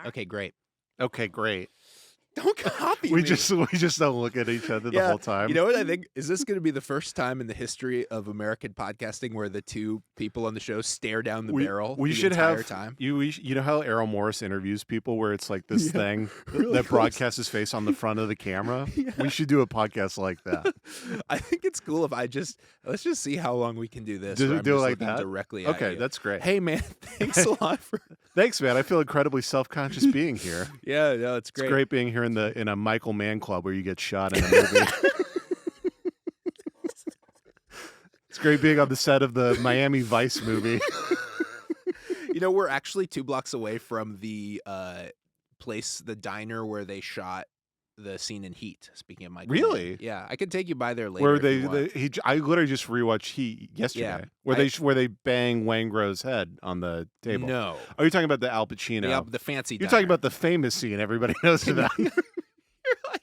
Okay, great. Okay, great. Don't copy We me. just don't look at each other the whole time. You know what I think? Is this going to be the first time in the history of American podcasting where the two people on the show stare down the barrel We the should entire have time? you know how Errol Morris interviews people where it's like this thing really that close. broadcasts his face on the front of the camera? Yeah. We should do a podcast like that. I think it's cool if let's just see how long we can do this. Do where I'm it just like looking that? directly at Okay, you. that's great. Hey man, thanks a lot for. Thanks, man. I feel incredibly self-conscious being here. Yeah, no, it's great. It's great being here in a Michael Mann club where you get shot in a movie. It's great being on the set of the Miami Vice movie. You know, we're actually 2 blocks away from the place, the diner where they shot the scene in Heat. Speaking of Michael, Really? Mann. Yeah, I could take you by there later. Where if you want. I literally just rewatched Heat yesterday. Yeah, where they bang Waingro's head on the table. No, Are you talking about the Al Pacino? the fancy. You're diner. talking about the famous scene everybody knows about. You're like,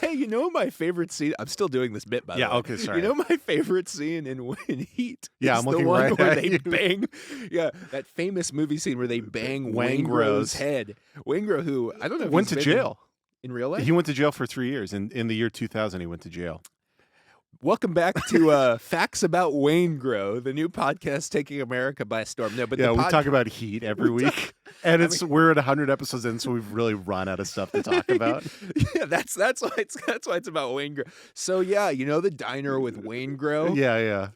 hey, you know my favorite scene? I'm still doing this bit, by the way. Okay, sorry. You know my favorite scene in Heat? Yeah, is I'm the looking one right where at they you. bang. Yeah, that famous movie scene where they bang Waingro's Waingro's head. Waingro, who I don't know if went to he's been jail. in real life. He went to jail for 3 years. In the year 2000, he went to jail. Welcome back to Facts About Wayne Gro, the new podcast taking America by storm. No, but Yeah, we talk about Heat every week, and we're at 100 episodes in, so we've really run out of stuff to talk about. Yeah, that's why it's about Wayne Gro. So yeah, you know the diner with Wayne Gro. Yeah.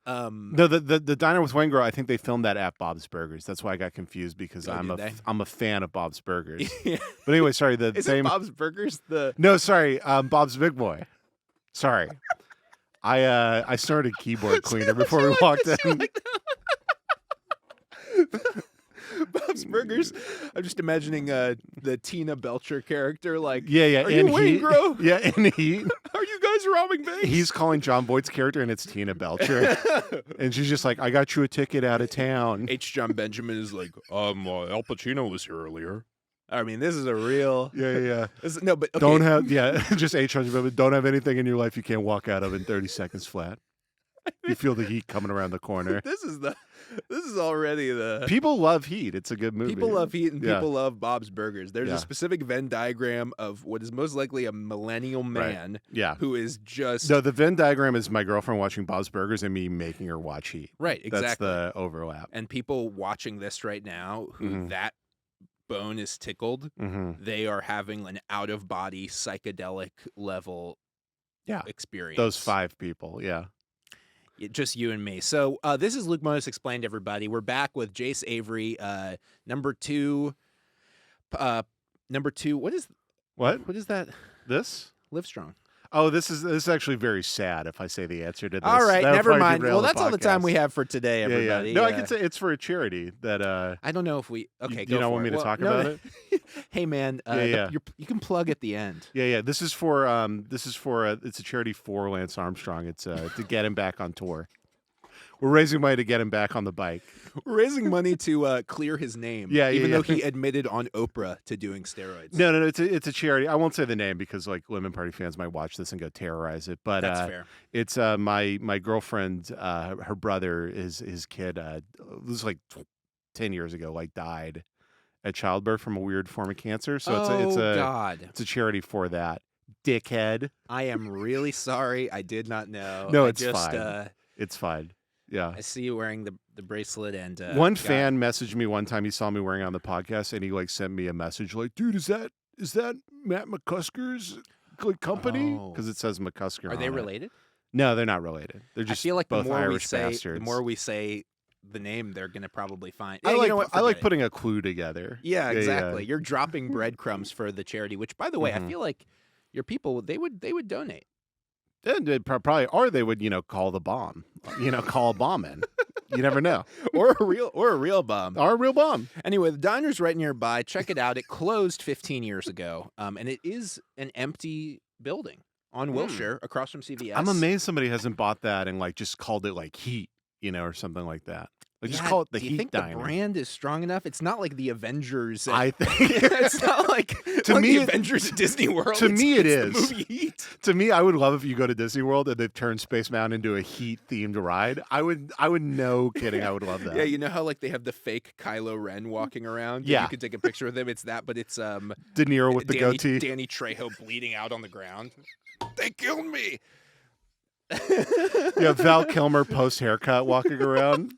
No, the diner with Waingro, I think they filmed that at Bob's Burgers. That's why I got confused because I'm a fan of Bob's Burgers. Yeah. But anyway, sorry. Isn't Bob's Burgers the? No, sorry. Bob's Big Boy. Sorry. I started keyboard cleaner before we walked in. Bob's Burgers. I'm just imagining the Tina Belcher character, like, Yeah. Are you Wayne Gro? Yeah, in Heat. Are you guys robbing banks? He's calling John Boyd's character, and it's Tina Belcher. And she's just like, I got you a ticket out of town. H. John Benjamin is like, Al Pacino was here earlier. I mean, this is a real. Yeah. No, but okay. Don't have, just 800, but don't have anything in your life you can't walk out of in 30 seconds flat. You feel the heat coming around the corner. This is already the. People love Heat. It's a good movie. People love Heat and Yeah. people love Bob's Burgers. There's Yeah. a specific Venn diagram of what is most likely a millennial man Yeah. who is just. No, the Venn diagram is my girlfriend watching Bob's Burgers and me making her watch Heat. Right, exactly. That's the overlap. And people watching this right now who that bone is tickled, they are having an out-of-body psychedelic level experience. Those 5 people, Just you and me. So this is Luke Mones Explained, everybody. We're back with Jace Avery, number 2. What is that? This? Livestrong. Oh, this is actually very sad if I say the answer to this. All right, That'll never probably mind. derail Well, the that's all the time podcast. we have for today, everybody. Yeah. No, I can say it's for a charity that I don't know if we. Okay, you go don't for want me it. to Well, talk no, about it? Hey, man. You can plug at the end. Yeah. This is for it's a charity for Lance Armstrong. It's to get him back on tour. We're raising money to get him back on the bike. We're raising money to clear his name. Even though he admitted on Oprah to doing steroids. No, it's a charity. I won't say the name because like Lemonparty fans might watch this and go terrorize it. But that's fair. It's my girlfriend, her brother, his kid. This was like 10 years ago. Like died at childbirth from a weird form of cancer. So it's a charity for that. Dickhead. I am really sorry. I did not know. No, it's fine. It's fine. Yeah. I see you wearing the bracelet and one fan messaged me one time. He saw me wearing it on the podcast and he like sent me a message like, dude, is that Matt McCusker's company? Because it says McCusker. Are they related? No, they're not related. They're just I feel like both the more Irish we say, bastards. the more we say the name, they're gonna probably find. I Yeah, like you know what, I like forget it. putting a clue together. Yeah, exactly. You're dropping breadcrumbs for the charity, which, by the way, I feel like your people they would donate. Then they'd probably, or they would call the bomb. Call a bomb in. You never know. or a real bomb. Or a real bomb. Anyway, the diner's right nearby. Check it out. It closed 15 years ago, and it is an empty building on Wilshire, across from CVS. I'm amazed somebody hasn't bought that and like just called it like Heat, or something like that. Like, just call it the do Heat you think Diner. The brand is strong enough? It's not like the Avengers. I think it's not like to me the Avengers at Disney World. To me, it is the movie Heat. To me, I would love if you go to Disney World and they've turned Space Mountain into a Heat themed ride. I would no kidding. I would love that. Yeah, you know how like they have the fake Kylo Ren walking around. Yeah, you can take a picture with him. It's that, but it's De Niro with the goatee. Danny Trejo bleeding out on the ground. They killed me. Yeah, Val Kilmer post haircut walking around.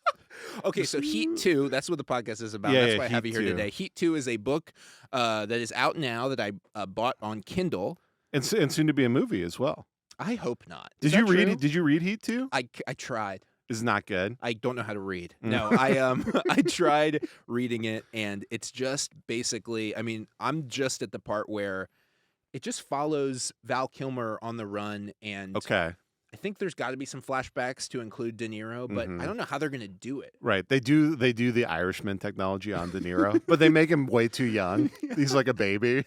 Okay, so Heat 2, that's what the podcast is about. That's why I have you here today. Heat 2 is a book that is out now that I bought on Kindle. And soon to be a movie as well. I hope not. Did you read it? Did you read Heat 2? I tried. It's not good. I don't know how to read. No, I tried reading it, and it's just basically, I mean, I'm just at the part where it just follows Val Kilmer on the run, and I think there's got to be some flashbacks to include De Niro, but I don't know how they're going to do it. Right. They do the Irishman technology on De Niro, but they make him way too young. He's like a baby.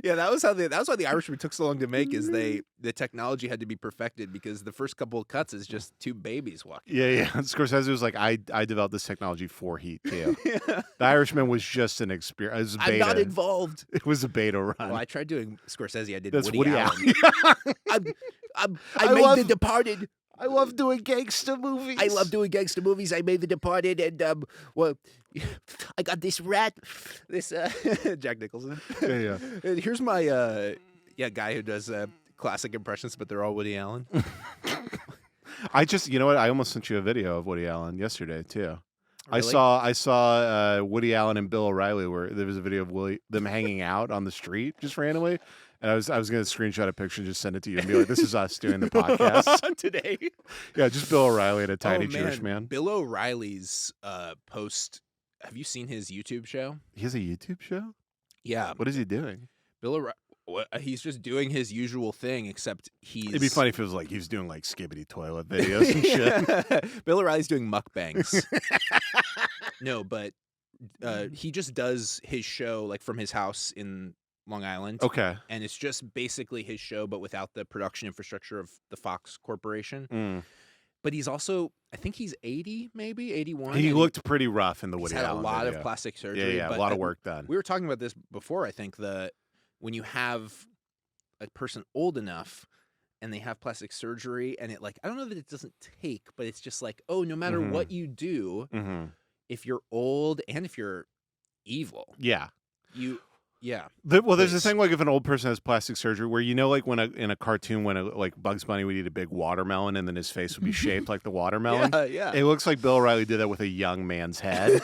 Yeah, that was why the Irishman took so long to make, is the technology had to be perfected, because the first couple of cuts is just two babies walking. Yeah. Scorsese was like, I developed this technology for Heat too. Yeah. The Irishman was just an experience. It was beta. I'm not involved. It was a beta run. Well, I tried doing Scorsese. I did That's Woody Allen. I made The Departed. I love doing gangster movies. I love doing gangster movies. I made The Departed, and well, I got this rat, this Jack Nicholson. Yeah. Here's my guy who does classic impressions, but they're all Woody Allen. You know what? I almost sent you a video of Woody Allen yesterday too. Really? I saw Woody Allen and Bill O'Reilly, where there was a video of them hanging out on the street just randomly. And I was going to screenshot a picture and just send it to you and be like, this is us doing the podcast today. Yeah, just Bill O'Reilly and a tiny Jewish man. Bill O'Reilly's post. Have you seen his YouTube show? He has a YouTube show? Yeah. What is he doing? Bill O'Reilly. He's just doing his usual thing, except It'd be funny if it was like he was doing like skibbity toilet videos and shit. Bill O'Reilly's doing mukbangs. No, but he just does his show like from his house in Long Island. Okay. And it's just basically his show, but without the production infrastructure of the Fox Corporation. But he's also, I think he's 80, maybe 81. He looked pretty rough in the Woody Allen He's had a lot video. of plastic surgery. Yeah, a lot of work done. We were talking about this before. I think when you have a person old enough and they have plastic surgery, and it like, I don't know that it doesn't take, but it's just like, oh, no matter what you do, if you're old and if you're evil, there's this thing like if an old person has plastic surgery where like when in a cartoon when like Bugs Bunny would eat a big watermelon and then his face would be shaped like the watermelon. Yeah. It looks like Bill O'Reilly did that with a young man's head.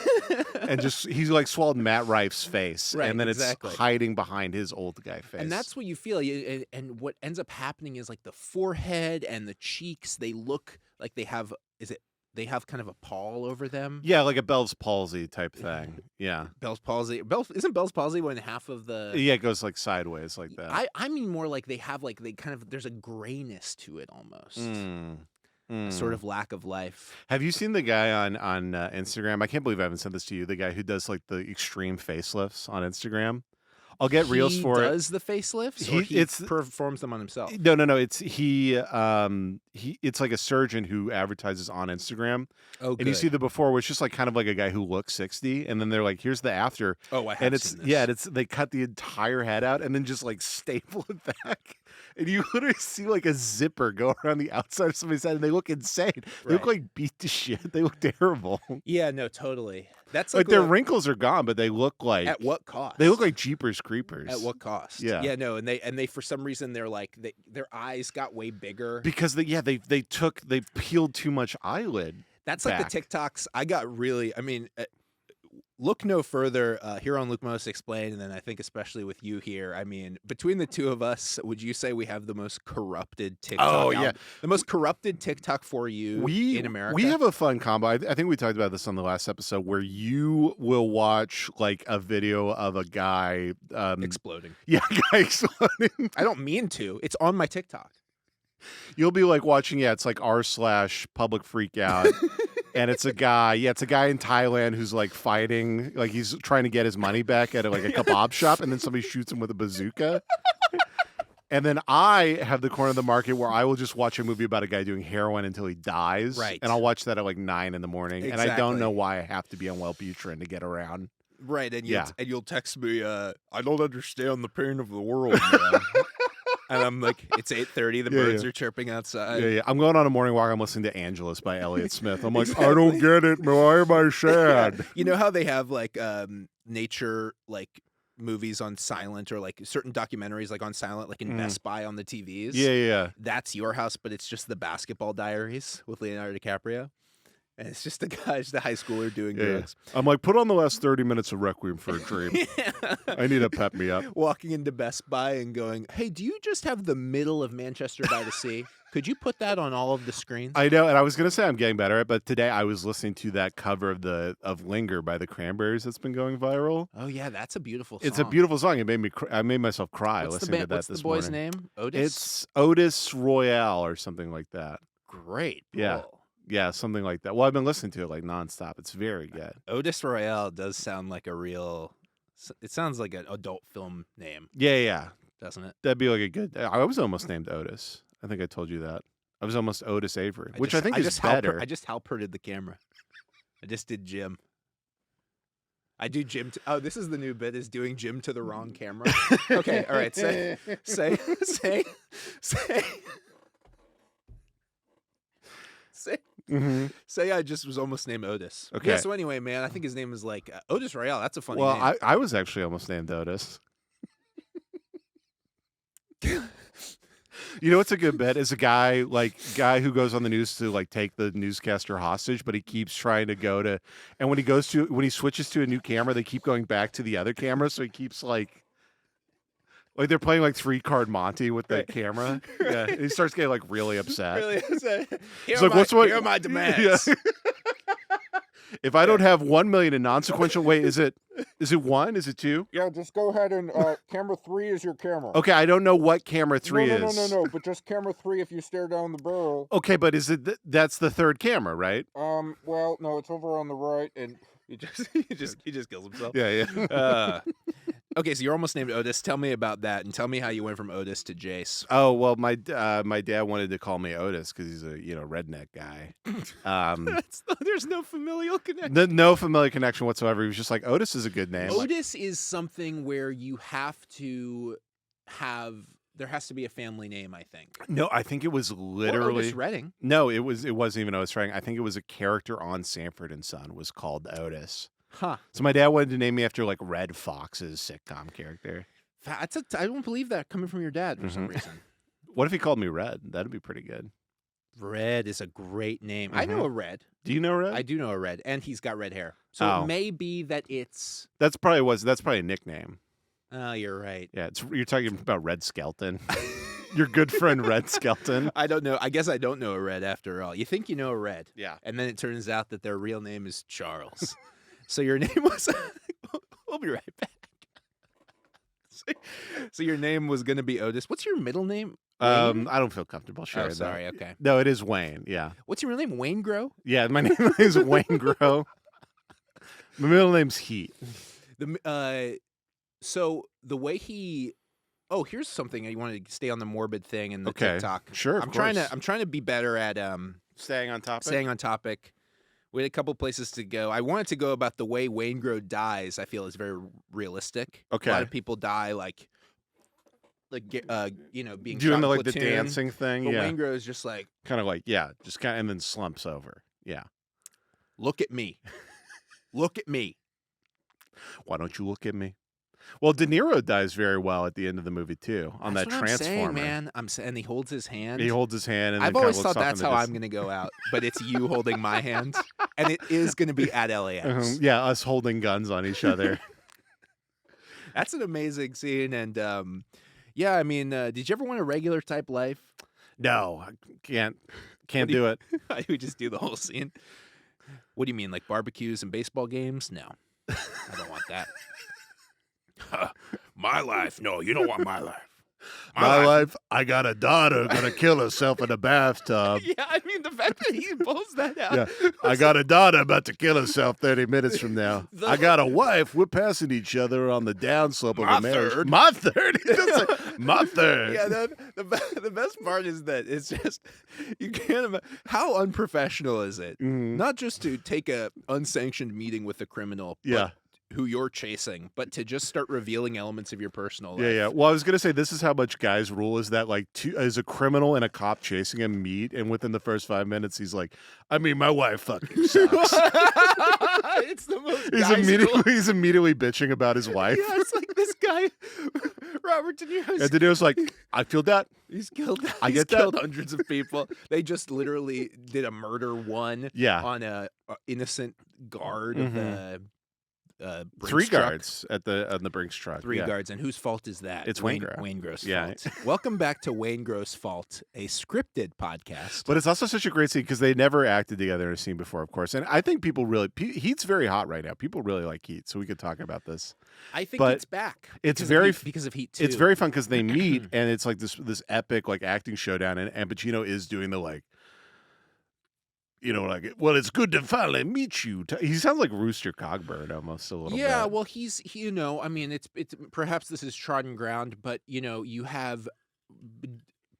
And just he's like swallowed Matt Rife's face, and then it's hiding behind his old guy face. And that's what you feel. And what ends up happening is like the forehead and the cheeks, they look like they have they have kind of a pall over them. Yeah, like a Bell's palsy type thing. Yeah. Bell's palsy. Isn't Bell's palsy when half of the... Yeah, it goes like sideways like that. I mean more like they have like, there's a grayness to it almost. A sort of lack of life. Have you seen the guy on Instagram? I can't believe I haven't sent this to you. The guy who does like the extreme facelifts on Instagram. I'll get reels for it. He does the facelifts, or he performs them on himself? No. It's it's like a surgeon who advertises on Instagram. Oh, and you see the before, where it's just like kind of like a guy who looks 60, and then they're like, "Here's the after." Oh, I have and it's seen this. Yeah, they cut the entire head out and then just like staple it back, and you literally see like a zipper go around the outside of somebody's head, and they look insane. They look like beat to shit. They look terrible. Yeah, no, totally. That's like their wrinkles are gone, but they look like at what cost? They look like Jeepers Creepers. At what cost? Yeah, no, and they for some reason they're like their eyes got way bigger because they peeled too much eyelid. That's like the TikToks. I got really. I mean, look no further here on Luke Mones Explained, and then I think especially with you here. I mean, between the two of us, would you say we have the most corrupted TikTok? Oh, yeah. The most corrupted TikTok for you in America? We have a fun combo. I think we talked about this on the last episode, where you will watch like a video of a guy exploding. Yeah, a guy exploding. I don't mean to. It's on my TikTok. You'll be like watching, it's like r/public freak out. And it's a guy in Thailand who's like fighting, like he's trying to get his money back at like a kebab shop, and then somebody shoots him with a bazooka. And then I have the corner of the market where I will just watch a movie about a guy doing heroin until he dies. Right. And I'll watch that at like 9 a.m. Exactly. And I don't know why I have to be on Wellbutrin to get around. Right. And you'll text me, I don't understand the pain of the world, man. And I'm like, it's 8:30. The birds are chirping outside. Yeah. I'm going on a morning walk. I'm listening to Angelus by Elliott Smith. I'm like, I don't get it. Why am I sad? You know how they have like nature like movies on silent, or like certain documentaries like on silent, like in Best Buy on the TVs? Yeah. That's your house, but it's just the Basketball Diaries with Leonardo DiCaprio. And it's just the high schooler doing drugs. I'm like, put on the last 30 minutes of Requiem for a Dream. I need to pep me up. Walking into Best Buy and going, hey, do you just have the middle of Manchester by the Sea? Could you put that on all of the screens? I know, and I was going to say I'm getting better at it, but today I was listening to that cover of Linger by the Cranberries that's been going viral. Oh, yeah, that's a beautiful song. It's a beautiful song. It made me I made myself cry listening to that this morning. What's the boy's name? Otis? It's Otis Royale or something like that. Great. Yeah. Pull. Yeah, something like that. Well, I've been listening to it like nonstop. It's very good. Otis Royale does sound like it sounds like an adult film name. Yeah. Doesn't it? That'd be like a good, I was almost named Otis. I think I told you that. I was almost Otis Avery, which I think is better. I just halperted the camera. I just did Jim. I do Jim. This is the new bit, is doing Jim to the wrong camera. Okay, all right. Say. Mm-hmm. Say I just was almost named Otis. Okay. Yeah, so anyway, man, I think his name is like Otis Royale. That's a funny name. Well, I was actually almost named Otis. You know what's a good bet is a guy who goes on the news to like take the newscaster hostage, but he keeps trying to go to, and when he switches to a new camera, they keep going back to the other camera, so he keeps like they're playing like 3-card Monty with the camera. Yeah, and he starts getting like really upset. Really upset. Here are my demands. Yeah. If I don't have 1 million in non-sequential, wait, is it 1? Is it 2? Yeah, just go ahead and camera 3 is your camera. Okay, I don't know what camera 3 is. No, but just camera 3 if you stare down the barrel. Okay, but is it that's the third camera, right? Well, no, it's over on the right, and he just kills himself. Yeah. Okay, so you're almost named Otis. Tell me about that, and tell me how you went from Otis to Jace. Oh well, my dad wanted to call me Otis because he's a redneck guy. There's no familial connection. No familiar connection whatsoever. He was just like, Otis is a good name. Otis is something where you have to have. There has to be a family name, I think. No, I think it was literally Otis Redding. No, it wasn't even Otis Redding. I think it was a character on Sanford and Son was called Otis. Huh. So my dad wanted to name me after like Red Fox's sitcom character. I don't believe that coming from your dad for some reason. What if he called me Red? That'd be pretty good. Red is a great name. I know a Red. Do you know Red? I do know a Red, and he's got red hair. So it may be that it's... That's probably a nickname. Oh, you're right. Yeah, you're talking about Red Skelton. Your good friend Red Skelton. I don't know. I guess I don't know a Red after all. You think you know a Red. Yeah. And then it turns out that their real name is Charles. So your name was... We'll be right back. So your name was going to be Otis. What's your middle name? Wayne? I don't feel comfortable sharing that. Sorry, okay. No, it is Wayne, yeah. What's your real name? Waingro? Yeah, my name is Waingro. My middle name's Heat. So the way he... Oh, here's something I wanted to stay on the morbid thing in the Okay. TikTok. Sure, I'm trying to be better at staying on topic. Staying on topic. We had a couple places to go. I wanted to go about the way Wayne Gro dies. I feel is very realistic. Okay. A lot of people die like being doing shot in the platoon, dancing thing. But Yeah, Wayne Gro is just like, kind of and then slumps over. Yeah. look at me, look at me. Why don't you look at me? Well, De Niro dies very well at the end of the movie too on That's that what transformer. I'm saying, man. And he holds his hand. He holds his hand, and I've then always kind of thought looks off that's in the how I'm distance. going to go out, but it's you holding my hand, and it is going to be at LAX. Yeah, us holding guns on each other. That's an amazing scene, and yeah, I mean, did you ever want a regular type life? No, I can't do it. We just do the whole scene. What do you mean, like barbecues and baseball games? No, I don't want that. My life? No, you don't want my life. My life, I got a daughter gonna kill herself in a bathtub. Yeah, I mean, the fact that he pulls that out. Yeah, I got a daughter about to kill herself 30 minutes from now. I got a wife. We're passing each other on the downslope of a marriage. Third. My third. He does say, my third. Yeah, the best part is that it's just, you can't imagine, how unprofessional is it? Mhm. Not just to take a unsanctioned meeting with a criminal, Yeah. who you're chasing, but to just start revealing elements of your personal life. Yeah, yeah. Well, I was gonna say this is how much guys rule is that like as a criminal and a cop chasing him meet, and within the first 5 minutes he's like, I mean, my wife fucking sucks. It's the most. He's immediately bitching about his wife. Yeah, it's like this guy, Robert De Niro. And De Niro's like, I feel that. He's killed. He's killed hundreds of people. They just literally did a murder one. Yeah. On a innocent guard of the. Brinks 3 truck. guards on the Brinks truck. 3 guards, and whose fault is that? It's Waingro. Waingro's Yeah. fault. Welcome back to Waingro's Fault, a scripted podcast. But it's also such a great scene because they never acted together in a scene before, of course. And I think people really Heat's very hot right now. People really like Heat, so we could talk about this. I think but it's back. It's because of Heat too. It's very fun because they meet and it's like this epic like acting showdown, and Pacino is doing the like. Like, well, it's good to finally meet you. He sounds like Rooster Cogburn almost a little bit. Yeah, well, he's I mean, it's perhaps this is trodden ground, but you have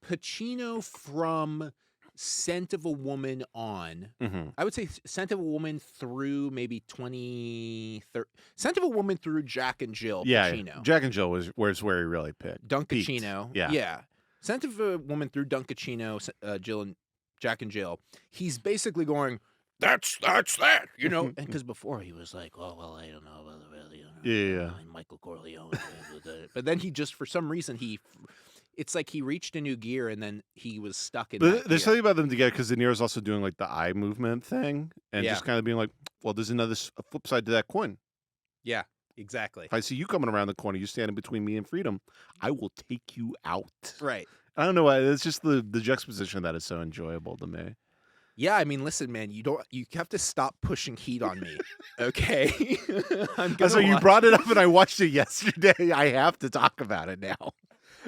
Pacino from Scent of a Woman on. Mm-hmm. I would say Scent of a Woman through maybe 2030. Scent of a Woman through Jack and Jill. Yeah, Pacino. Jack and Jill was where he really picked. Dunkachino. Yeah. Yeah. Scent of a Woman through Dunkachino, Jill and Jack and Jill. He's basically going, that's that, and because before he was like, oh well, I don't know, Yeah. Michael Corleone, but then he just for some reason it's like he reached a new gear and then he was stuck in. But there's gear. something about them together because De Niro's also doing like the eye movement thing and just kind of being like, well, there's another flip side to that coin. Yeah, exactly. If I see you coming around the corner, you standing between me and freedom, I will take you out. Right. I don't know why. It's just the juxtaposition of that is so enjoyable to me. Yeah, I mean, listen, man, you have to stop pushing Heat on me, okay? So you brought it up and I watched it yesterday. I have to talk about it now.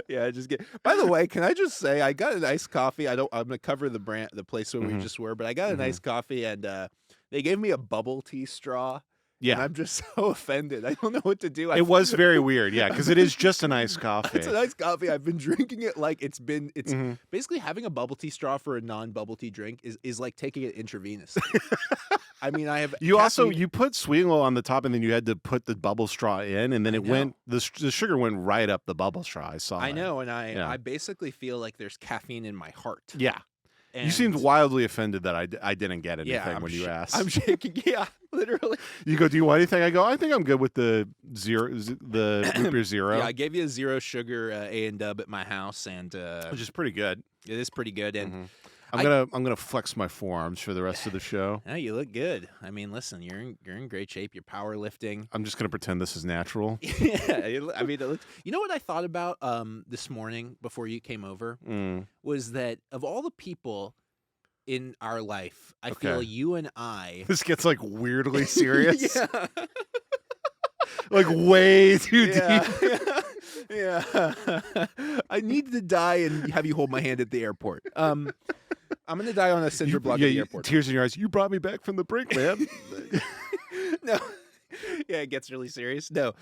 Yeah, By the way, can I just say I got a nice coffee. I'm gonna cover the place where we just were, but I got a nice coffee and they gave me a bubble tea straw. Yeah. And I'm just so offended. I don't know what to do. It was very weird, yeah, because it is just a nice coffee. It's a nice coffee. I've been drinking it like it's basically having a bubble tea straw for a non-bubble tea drink is like taking it intravenously. I mean, I have. You put Swingle on the top, and then you had to put the bubble straw in, and then the sugar went right up the bubble straw. I know, and I basically feel like there's caffeine in my heart. Yeah. You seemed wildly offended that I didn't get anything when you asked. I'm shaking. Yeah, literally. You go, do you want anything? I go, I think I'm good with the root beer zero. Yeah, I gave you a 0 sugar A&W at my house, and which is pretty good. It is pretty good, and I'm gonna flex my forearms for the rest of the show. Yeah, you look good. I mean, listen, you're in great shape. You're powerlifting. I'm just gonna pretend this is natural. Yeah, I mean, you know what I thought about this morning before you came over was that of all the people in our life, I feel you and I. This gets like weirdly serious. Yeah. Like way too deep. Yeah. I need to die and have you hold my hand at the airport. I'm gonna die on a cinder block at the airport. Tears in your eyes. You brought me back from the brink, man. No. Yeah, it gets really serious. No,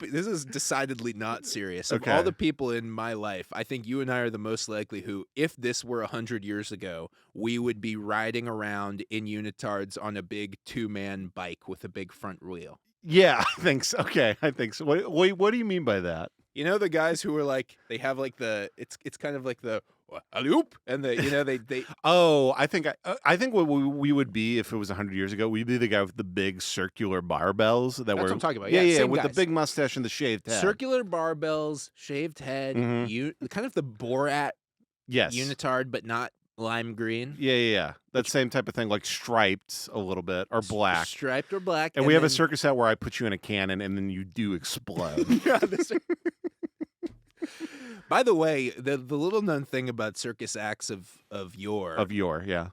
this is decidedly not serious. Of all the people in my life, I think you and I are the most likely who, if this were 100 years ago, we would be riding around in unitards on a big 2-man bike with a big front wheel. Yeah, I think so. Okay, I think so. What do you mean by that? You know the guys who are like they have like it's kind of like the alley-oop and they Oh, I think what we would be if it was 100 years ago, we'd be the guy with the big circular barbells That's what I'm talking about. Yeah, with guys. the big mustache and the shaved head. Circular barbells, shaved head, kind of the Borat unitard, but not lime green. Yeah. That same type of thing, like striped a little bit or black. Striped or black. And we have a circus hat where I put you in a cannon and then you do explode. By the way, the little known thing about circus acts of yore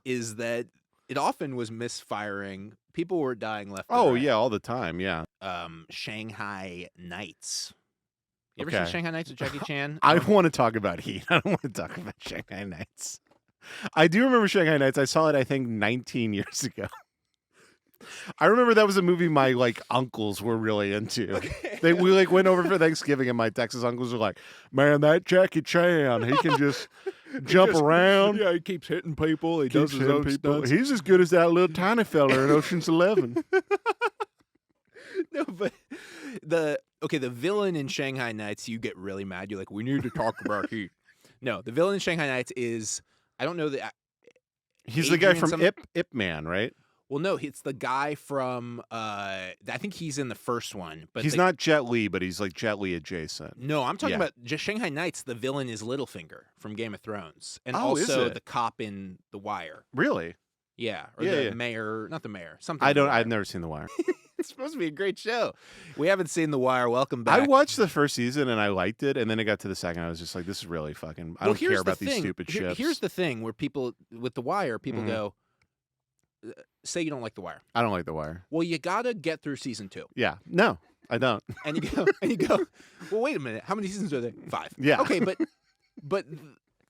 is that it often was misfiring. People were dying left and right. Yeah, all the time, yeah. Shanghai Nights. You ever seen Shanghai Nights with Jackie Chan? I want to talk about Heat. I don't want to talk about Shanghai Nights. I do remember Shanghai Nights. I saw it, I think, 19 years ago. I remember that was a movie my uncles were really into. Okay. We went over for Thanksgiving, and my Texas uncles were like, "Man, that Jackie Chan, he can just jump around. Yeah, he keeps hitting people. He does his own stunts. He's as good as that little tiny fella in Ocean's 11." No, but the villain in Shanghai Nights, you get really mad. You're like, we need to talk about Heat. No, the villain in Shanghai Nights is, I don't know the. He's the guy from Ip Man, right? Well, no, it's the guy from. I think he's in the first one, but he's not Jet Li, but he's like Jet Li adjacent. No, I'm talking about just Shanghai Nights. The villain is Littlefinger from Game of Thrones, and also the cop in The Wire. Really? Yeah, or the mayor, not the mayor. Something. I've never seen The Wire. It's supposed to be a great show. We haven't seen The Wire. Welcome back. I watched the first season and I liked it, and then it got to the second. I was just like, this is really fucking. I don't care about these stupid ships. Here's the thing: where people with The Wire, people go, say you don't like The Wire. I don't like The Wire. Well, you gotta get through season 2. Yeah, no, I don't. And you go. Well, wait a minute. How many seasons are there? 5. Yeah. Okay, but.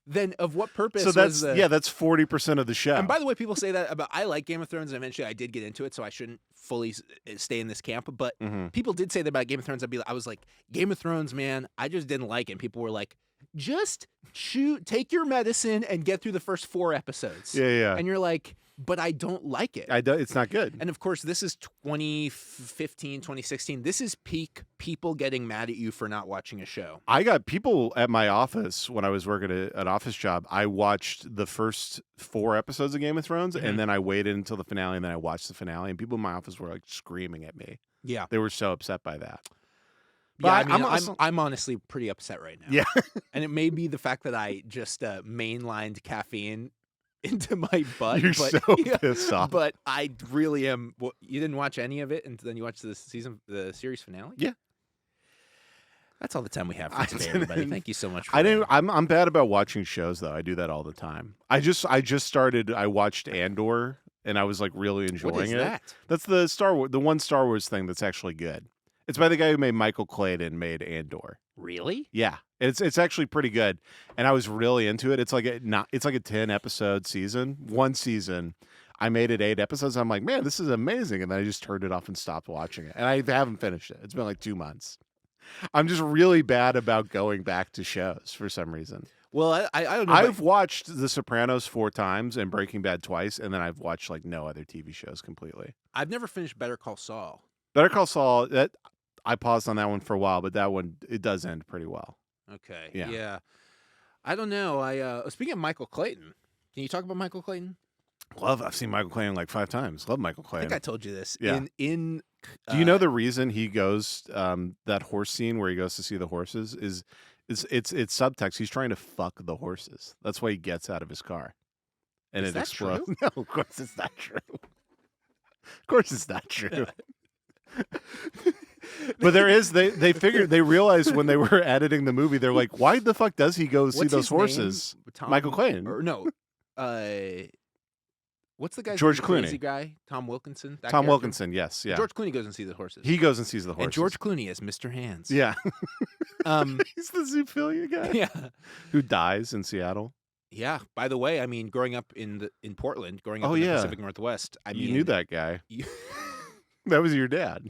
Then of what purpose? So that's that's 40% of the show. And by the way, people say that about I like Game of Thrones, and eventually I did get into it, so I shouldn't fully stay in this camp. But people did say that about Game of Thrones. I was like, Game of Thrones, man, I just didn't like it. And people were like, just take your medicine and get through the first 4 episodes. Yeah. And you're like, but I don't like it. It's not good. And of course, this is 2015, 2016. This is peak people getting mad at you for not watching a show. I got people at my office when I was working an office job. I watched the first 4 episodes of Game of Thrones, and then I waited until the finale, and then I watched the finale. And people in my office were like screaming at me. Yeah, they were so upset by that. But yeah, I'm honestly pretty upset right now. Yeah, and it may be the fact that I just mainlined caffeine into my butt. You're so pissed off. But I really am. Well, you didn't watch any of it, and then you watched the series finale. Yeah, that's all the time we have for today, everybody. Thank you so much. I'm bad about watching shows though. I do that all the time. I just started. I watched Andor, and I was like really enjoying what is it. That? That's the one Star Wars thing that's actually good. It's by the guy who made Michael Clayton made Andor. Really? Yeah. It's actually pretty good. And I was really into it. It's like a 10-episode season. One season. I made it 8 episodes. I'm like, man, this is amazing. And then I just turned it off and stopped watching it. And I haven't finished it. It's been like 2 months. I'm just really bad about going back to shows for some reason. Well, I don't know. I've watched The Sopranos 4 times and Breaking Bad twice, and then I've watched like no other TV shows completely. I've never finished Better Call Saul. Better Call Saul, I paused on that one for a while, but that one, it does end pretty well. Okay. Yeah. I don't know. Speaking of Michael Clayton, can you talk about Michael Clayton? I've seen Michael Clayton like 5 times. Love Michael Clayton. I think I told you this. Yeah. Do you know the reason he goes that horse scene where he goes to see the horses is it's subtext. He's trying to fuck the horses. That's why he gets out of his car, and it explodes. True? No, of course it's not true. Of course it's not true. But there is they realized when they were editing the movie, they're like, why the fuck does he go see those horses? Michael Clayton. Or no. What's the guy? George Clooney. Crazy guy? Tom Wilkinson? Tom Wilkinson, yes. Yeah. George Clooney goes and sees the horses. He goes and sees the horses. And George Clooney is Mr. Hands. Yeah. He's the zoophilia guy. Yeah. Who dies in Seattle. Yeah. By the way, I mean, growing up in Portland, growing up in the Pacific Northwest, you knew that guy. That was your dad.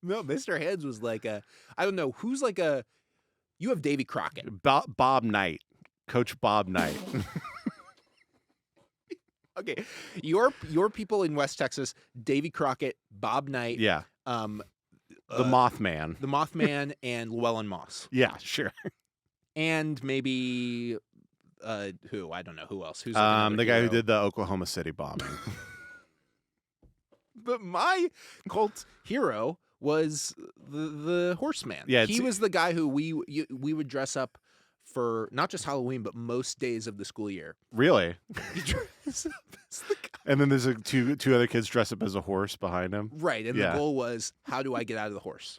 No, Mr. Hands was like I don't know, who's like you have Davy Crockett. Bob Knight. Coach Bob Knight. Okay. Your people in West Texas, Davy Crockett, Bob Knight. Yeah. The Mothman. The Mothman and Llewellyn Moss. Yeah, sure. And maybe who? I don't know who else. Who's the guy who did the Oklahoma City bombing. But my cult hero was the Horseman. Yeah, he was the guy who we would dress up for not just Halloween, but most days of the school year. Really? He dressed up as the guy. And then there's two other kids dressed up as a horse behind him. Right, and the goal was, how do I get out of the horse?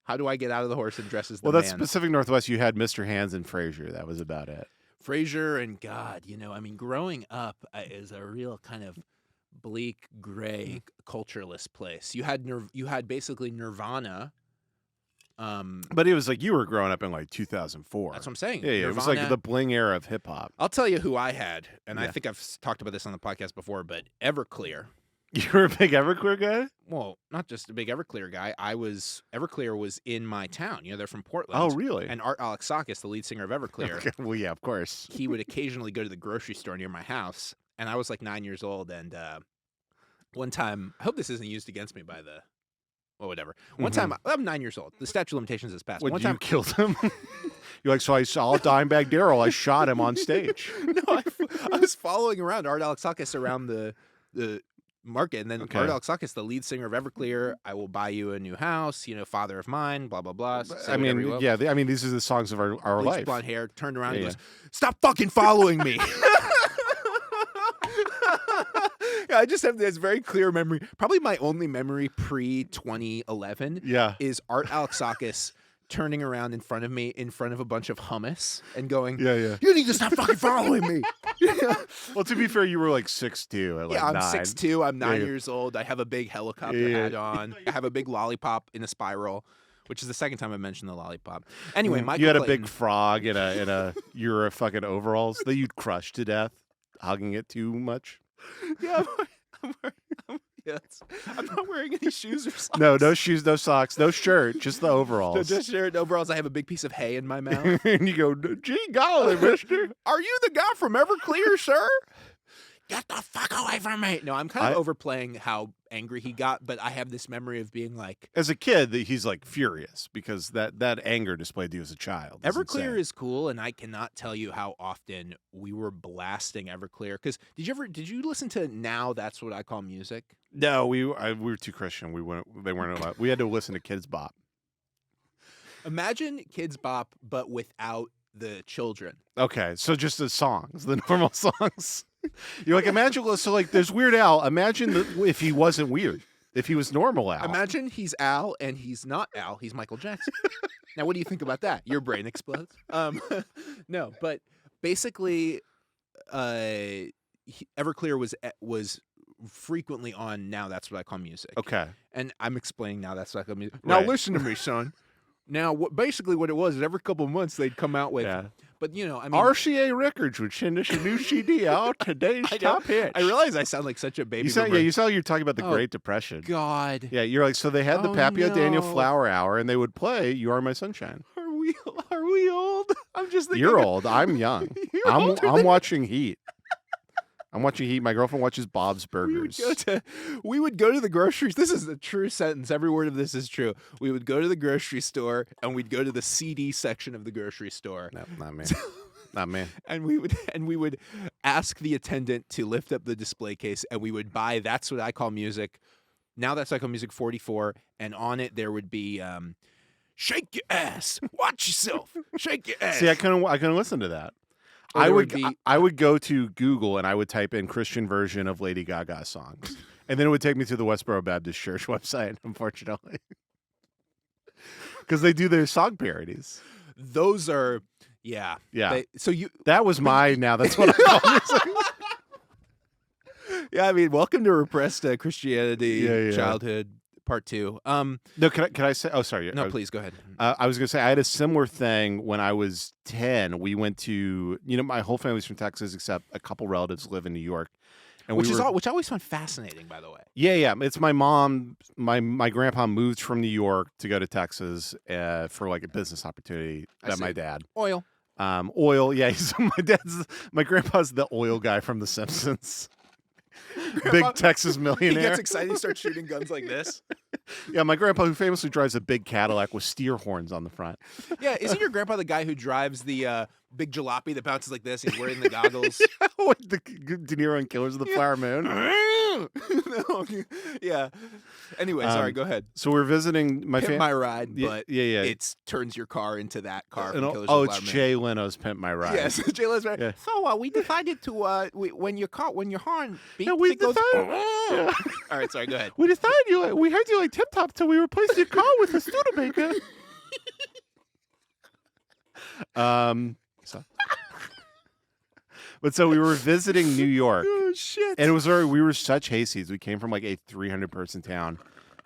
How do I get out of the horse and dress as the man? Well, that's Pacific Northwest. You had Mr. Hands and Frasier. That was about it. Frasier and God, I mean, growing up is a real kind of bleak, gray, cultureless place. You had basically Nirvana But it was like you were growing up in like 2004. That's what I'm saying. Yeah, yeah. It was like the bling era of hip hop. I'll tell you who I had, and I think I've talked about this on the podcast before, but Everclear. You were a big Everclear guy? Well, not just a big Everclear guy. Everclear was in my town. They're from Portland. Oh, really? And Art Alexakis, the lead singer of Everclear. Okay. Well, yeah, of course. He would occasionally go to the grocery store near my house, and I was like 9 years old, and one time, I hope this isn't used against me by the, well, whatever. One time, I'm 9 years old. The statute of limitations has passed. What, one you time, killed him? You're like, so I saw Dimebag Darrell. I shot him on stage. No, I was following around Art Alexakis around the market, and then Art Alexakis, the lead singer of Everclear, I will buy you a new house, father of mine, blah, blah, blah. I mean, yeah, these are the songs of our life. Blonde hair, turned around and goes, stop fucking following me. I just have this very clear memory. Probably my only memory pre-2011 is Art Alexakis turning around in front of me, in front of a bunch of hummus, and going, you need to stop fucking following me. Well, to be fair, you were like 6'2". I'm 6'2". I'm 9 years old. I have a big helicopter hat on. I have a big lollipop in a spiral, which is the second time I mentioned the lollipop. Anyway, Michael you had Clayton, a big frog in a your fucking overalls that you'd crush to death, hugging it too much. Yeah, I'm not wearing any shoes or socks. No shoes, no socks, no shirt, just the overalls. No, just shirt, overalls. I have a big piece of hay in my mouth. And you go, gee golly, mister. Are you the guy from Everclear, sir? Get the fuck away from me. No, I'm kind of overplaying how angry he got, but I have this memory of being like... As a kid, he's like furious because that anger displayed to you as a child. Everclear is cool, and I cannot tell you how often we were blasting Everclear. Because did you listen to Now That's What I Call Music? No, we were too Christian. They weren't allowed. We had to listen to Kids Bop. Imagine Kids Bop, but without the children. Okay, so just the songs, the normal songs. You're like, imagine, so like there's Weird Al. Imagine if he wasn't weird, if he was normal Al. Imagine he's Al and he's not Al, he's Michael Jackson. Now, what do you think about that? Your brain explodes. No, but basically, Everclear was frequently on Now That's What I Call Music. Okay. And I'm explaining Now That's What I Call Music. Right. Now listen to me, son. Now, basically what it was is every couple of months they'd come out with, but I mean, RCA Records would send us a new CD out, today's top hit. I realize I sound like such a baby. You sound like you're talking about the Great Depression. God. Yeah, you're like, so they had the Papio Daniel Flower Hour, and they would play "You Are My Sunshine." Are we old? I'm just thinking. You're old. I'm young. I'm watching Heat. I'm watching Heat. My girlfriend watches Bob's Burgers. We would go to the groceries. This is a true sentence. Every word of this is true. We would go to the grocery store, and we'd go to the CD section of the grocery store. No, not me. Not me. And we would ask the attendant to lift up the display case, and we would buy That's What I Call Music. Now That's What I Call Music 44, and on it there would be shake your ass, watch yourself, shake your ass. See, I couldn't listen to that. I would go to Google and I would type in Christian version of Lady Gaga songs, and then it would take me to the Westboro Baptist Church website. Unfortunately, because they do their song parodies. Those are that was my Now That's What I Call Music. Yeah, I mean, welcome to Repressed Christianity Childhood Part 2. No, can I say? Oh, sorry. No, please go ahead. I was gonna say I had a similar thing when I was 10. We went to my whole family's from Texas except a couple relatives live in New York, and which I always found fascinating, by the way. Yeah. It's my mom. My grandpa moved from New York to go to Texas for like a business opportunity. My dad. Oil. Oil. Yeah. My grandpa's the oil guy from The Simpsons. Big Texas millionaire. He gets excited. He starts shooting guns like this. Yeah, my grandpa, who famously drives a big Cadillac with steer horns on the front. Yeah, isn't your grandpa the guy who drives the big jalopy that bounces like this? He's wearing the goggles. With the De Niro and Killers of the Flower Moon. No, yeah. Anyway, sorry, go ahead. So we're visiting my Pimp My Ride, but yeah. It turns your car into that car. From Killers of the Flower Moon. Jay Leno's Pimp My Ride. Yes, Jay Leno's Ride. Yeah. So we decided to when your horn beeps, we decided. Goes, All right, sorry, go ahead. We decided we heard you like Tip Top, so we replaced your car with a Studebaker. But so we were visiting New York. Oh shit! And it was we were such hayseeds. We came from like a 300-person town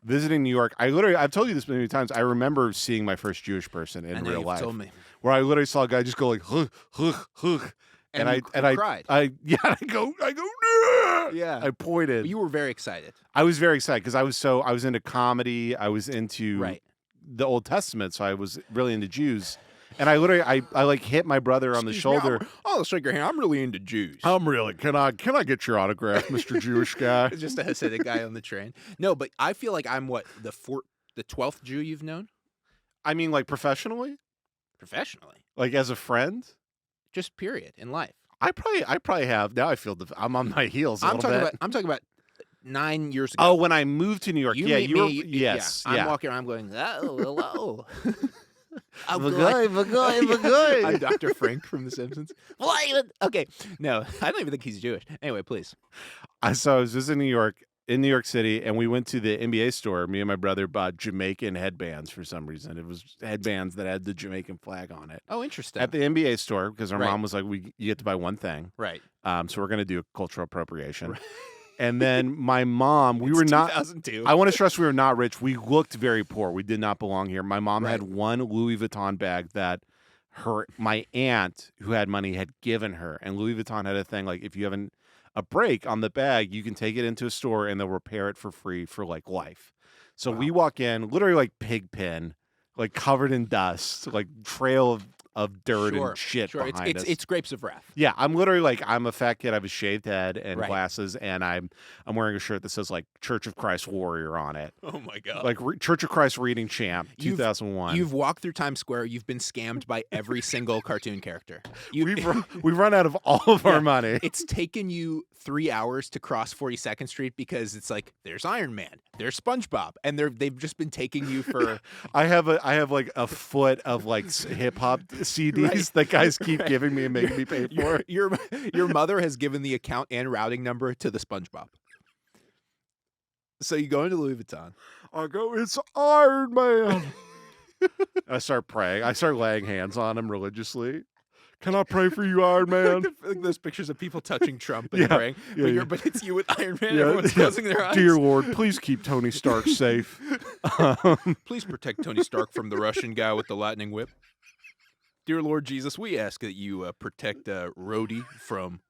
visiting New York. I've told you this many times. I remember seeing my first Jewish person in real life. Told me. Where I literally saw a guy just go like, huh, huh, huh. And I cried. I go, nah! Yeah. I pointed. But you were very excited. I was very excited because I was into comedy. I was into the Old Testament, so I was really into Jews. And I literally, I like hit my brother on the shoulder. I'll shake your hand. I'm really into Jews. Can I get your autograph, Mr. Jewish guy? Just a Hasidic guy on the train. No, but I feel like I'm the 12th Jew you've known. I mean, like professionally. Professionally, like as a friend. Just period in life. I probably have. Now I feel I'm on my heels. I'm talking about 9 years ago. Oh, when I moved to New York. Yes. I'm walking around going, oh, hello. I'm Dr. Frank from The Simpsons. Okay, no, I don't even think he's Jewish. Anyway, please. So I was just in New York City, and we went to the NBA store. Me and my brother bought Jamaican headbands for some reason. It was headbands that had the Jamaican flag on it. Oh, interesting. At the NBA store, because our mom was like, you get to buy one thing. Right. So we're going to do cultural appropriation. Right. And then my mom, we were not. 2002. I want to stress we were not rich. We looked very poor. We did not belong here. My mom had one Louis Vuitton bag that my aunt, who had money, had given her. And Louis Vuitton had a thing like, if you have a break on the bag, you can take it into a store and they'll repair it for free for like life. So we walk in, literally like Pigpen, like covered in dust, like trail of dirt and shit behind us. It's grapes of wrath. Yeah, I'm literally like, I'm a fat kid. I have a shaved head and glasses, and I'm wearing a shirt that says like Church of Christ Warrior on it. Oh my god! Like Church of Christ Reading Champ, 2001. You've walked through Times Square. You've been scammed by every single cartoon character. We've run out of all of our money. It's taken you 3 hours to cross 42nd Street because it's like there's Iron Man, there's SpongeBob, and they've just been taking you for. I have like a foot of like hip hop CDs that guys keep giving me and making me pay for. Your mother has given the account and routing number to the SpongeBob. So you go into Louis Vuitton. I go, it's Iron Man. I start praying. I start laying hands on him religiously. Can I pray for you, Iron Man? like those pictures of people touching Trump and praying. But it's you with Iron Man. Everyone's closing their eyes. Dear Lord, please keep Tony Stark safe. Please protect Tony Stark from the Russian guy with the lightning whip. Dear Lord Jesus, we ask that you protect Rhodey from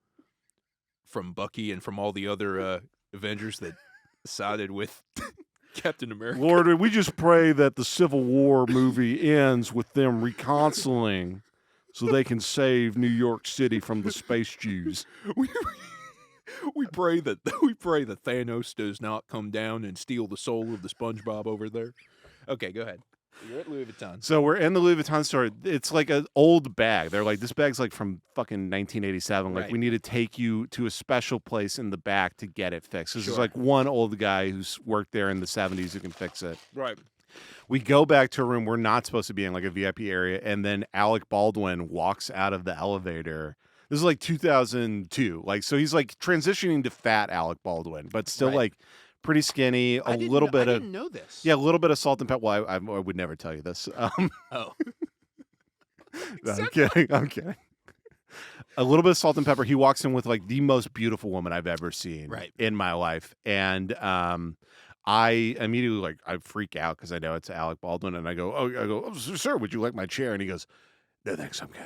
Bucky and from all the other Avengers that sided with Captain America. Lord, we just pray that the Civil War movie ends with them reconciling so they can save New York City from the space Jews. We pray that Thanos does not come down and steal the soul of the SpongeBob over there. Okay, go ahead. You're at Louis Vuitton. So we're in the Louis Vuitton store. It's like an old bag. They're like, this bag's like from fucking 1987. Like, we need to take you to a special place in the back to get it fixed. Because there's like one old guy who's worked there in the 70s who can fix it. Right. We go back to a room we're not supposed to be in, like a VIP area, and then Alec Baldwin walks out of the elevator. This is like 2002. Like, so he's like transitioning to fat Alec Baldwin, but still like pretty skinny. I didn't know this. Yeah, a little bit of salt and pepper. Well, I would never tell you this. Oh. No, I'm kidding. A little bit of salt and pepper. He walks in with like the most beautiful woman I've ever seen in my life, and I immediately I freak out because I know it's Alec Baldwin, and I go, oh, sir, would you like my chair? And he goes, no, thanks, I'm good.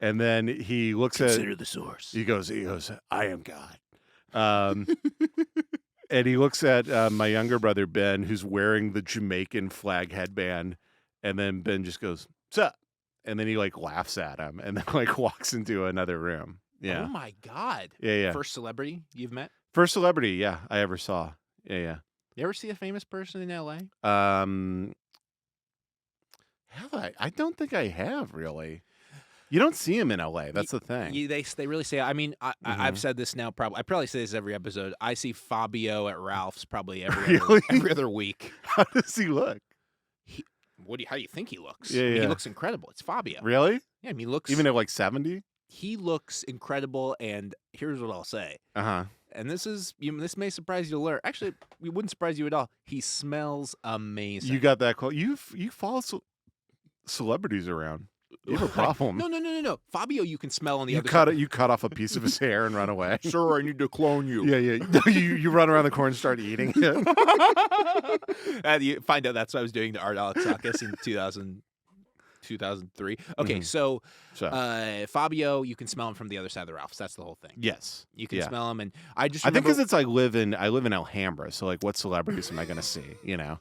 And then he looks Consider the source. He goes, I am God. And he looks at my younger brother, Ben, who's wearing the Jamaican flag headband. And then Ben just goes, sup? And then he laughs at him and then walks into another room. Yeah. Oh my God. Yeah. First celebrity you've met? First celebrity, yeah, I ever saw. Yeah. You ever see a famous person in LA? Have I? I don't think I have, really. You don't see him in LA. That's the thing. They really say. I mean, I've said this now. I probably say this every episode. I see Fabio at Ralph's probably every other week. How does he look? How do you think he looks? Yeah, I mean, he looks incredible. It's Fabio. Really? Yeah, I mean, he looks even at 70. He looks incredible. And here's what I'll say. And this may surprise you to learn. Actually, it wouldn't surprise you at all. He smells amazing. You got that close. You follow celebrities around. You have a problem. No. Fabio, you can smell on the other side. side. You cut off a piece of his hair and run away. Sir, I need to clone you. Yeah. You run around the corner and start eating it. And you find out that's what I was doing to Art Alexakis in 2003. Okay, so Fabio, you can smell him from the other side of the Ralphs. That's the whole thing. Yes. You can smell him, and I think because it's like I live in Alhambra, so like what celebrities am I going to see, you know?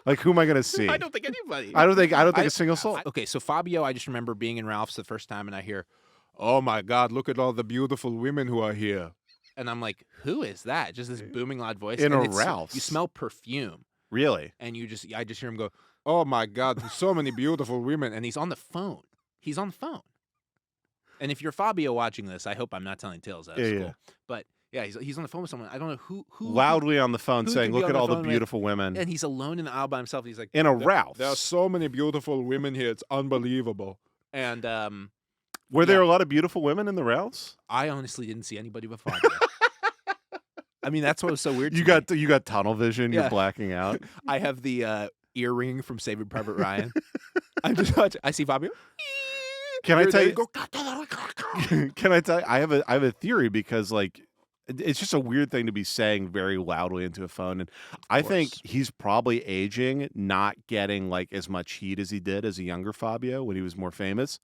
Like, who am I going to see? I don't think anybody. I don't think a single soul. Okay, so Fabio, I just remember being in Ralph's the first time, and I hear, "Oh my God, look at all the beautiful women who are here," and I'm like, "Who is that?" Just this booming loud voice in and a Ralph's. You smell perfume, really, and I just hear him go, "Oh my God, there's so many beautiful women," and he's on the phone. And if you're Fabio watching this, I hope I'm not telling tales. That's cool. Yeah. But yeah, he's on the phone with someone. I don't know who loudly on the phone saying, "Look at all the beautiful women." And he's alone in the aisle by himself. He's like, in a Ralph's. There are so many beautiful women here. It's unbelievable. And were there a lot of beautiful women in the Ralph's? I honestly didn't see anybody but Fabio. I mean, that's what was so weird. You got tunnel vision. You're blacking out. I have the earring from Saving Private Ryan. I'm just watching. I see Fabio. Can I tell you? Can I tell you? I have a theory because like. It's just a weird thing to be saying very loudly into a phone. And I think he's probably aging, not getting like as much heat as he did as a younger Fabio when he was more famous.